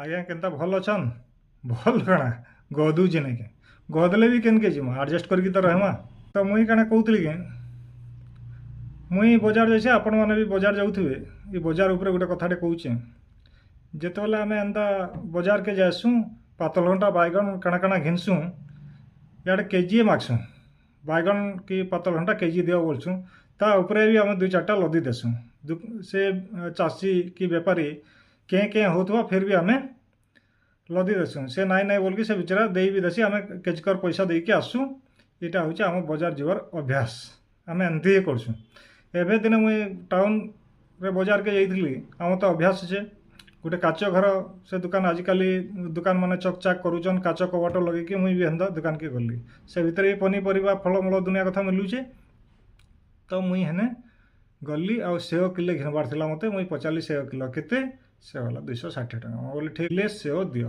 आज्ञा केन्ता भल अछन भल कणा गदुचे नहीं के गदले भी केनके जीमा आडजस्ट करके तो रहमा। तो मुई कणा कहूली कि मुई बजार जाइए आपण मैंने भी बजार जाऊे ये बजार उपरे गोटे कथाटे कहूचे जितेबाला आम एंता बजार के जासुँ पातल घंटा बैगन काଣା काଣା घिनसुँ इे केजीए मागसुँ बैगन कि पातल घंटा केजी दियो बोलसुँ ता उपरे भी आम दुई चार्टा लदी देसुँ से चाषी कि बेपारी के होता फिर भी आम लदी देसुँ से नाई नाई बोल से बिचरा दे भी देसी आम केजकर पैसा देकी आसुँ यहाँ हूँ आम बजार जीवर अभ्यास आम एमती ही करसुँ। एवं दिन मुई टाउन रे बजार के जाइली आम तो अभ्यास छे गोटे काच घर से दुकान आजिकल दुकान माने चकचाक करुचन काच कबाट लगे मुई भी हेन्दा दुकान के गली से भितर भी पनीपरिया फलमूल दुनिया कथा मिलूचे। तो मुई हेने गली आ सेव किले घिनबार थिला मते मुई पचाली सेव किलो केते से वाला 260 टका बोले ठीक ले सेव दियो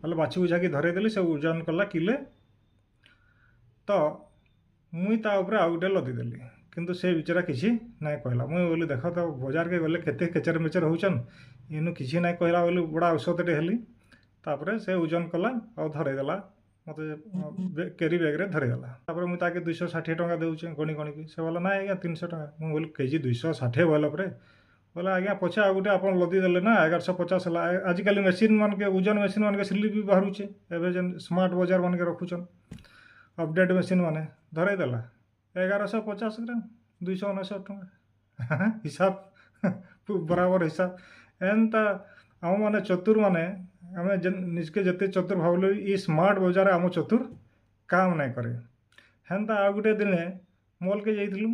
बोले बाछी बुझा कि धरे देली से ओजन कला किले। तो मुई ता ऊपर आउ गोटे लदी देली किंतु से बिचरा किसी नाई कहला मुई बोली देख तो बजार के गले केते केचर मेचर होचन इनु किसी नाई कहला बोली बड़ा औषधटे हेली तापर से ओजन कला आ धरेदेला मत कैरी बैग रे धरेदेला तापर मुई ताके 260 टका देउचे गणी गणी की से बोला ना आज्ञा 300 टका मुई बोली केजी 260 बोला परे बोला आज्ञा पछे आ गोटे आपन लदी देले ना 1150 है आजिकल मेसीन मान के ओजन मेसीन मान के स्लिप भी बाहरुचे एबे जेन स्मार्ट बाजार मान के रखुचन अपडेट मेसीन माने धरेदेला 1150 ग्राम 259 टका हिसाब बराबर हिसाब एंता आम माने चतुर माने आम निजके जिते चतुर भावल ये स्मार्ट बजार आम चतुर काम नहीं करे हेन्ता आ गोटे दिने मॉल के जाइलु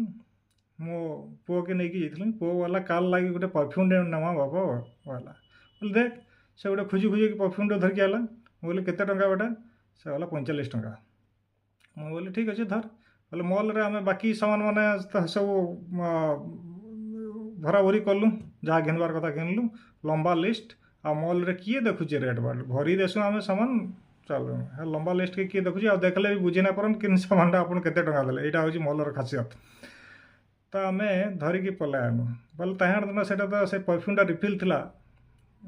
मो पुओ के नहीं जाइलु पुओ वाला काल लगी गोटे परफ्यूम नमा बाबा वाला बोले देख से गोटे खोजी खोजी परफ्यूम धरिकी आला बोले केते टंका बेटा से वाला 45 टका मुझे बोली ठीक अच्छे धर बोले मॉल रे आम बाकी सामान मैंने सब भरा भरी कलु जहाँ घिनबार कथा घिनलु लंबा लिस्ट आ मॉल रे किए देखुचे रेट बाट भरी देसु आम सामान चल लंबा लिस्ट के किए देखुचे आ देखले भी बुझी ना पारन कि सामानटा आपन केते टका देले यहाँ हूँ मॉलर खासियत। तो आम धरिकी पलाय आनु बोले तहाड़ दिन से से परफ्यूमटा रिफिल थिला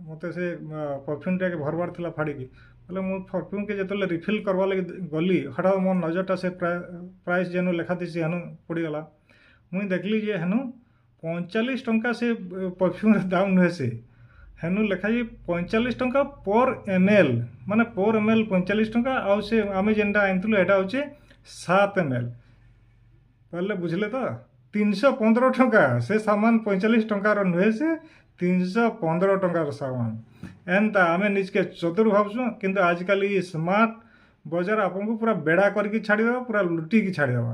मते से परफ्यूमटा के भरबार थिला फाड़िकी बोले मु परफ्यूम के जो रिफिल करवा लगे गली हठात मो नजरटा से प्राइस जेनु लेखा थी हेनु पड़गला मुई देखली जे हेनु 45 टंका से परफ्यूम दाम नुहे से हेनु लिखा 45 टंका पर ml माने पर ml 45 टंका आउ से आम जेनटा आनथिलु एटा होचे 7 ml पहले बुझले तो 315 टंका से सामान 45 टंकार नुहे से 315 टंकार सामान एंता आम निजके चतुर भावसु किंतु आजिकल स्मार्ट बजार आपको पूरा बेड़ा करके छाड़देवा पूरा लुटिकी छाड़देवा।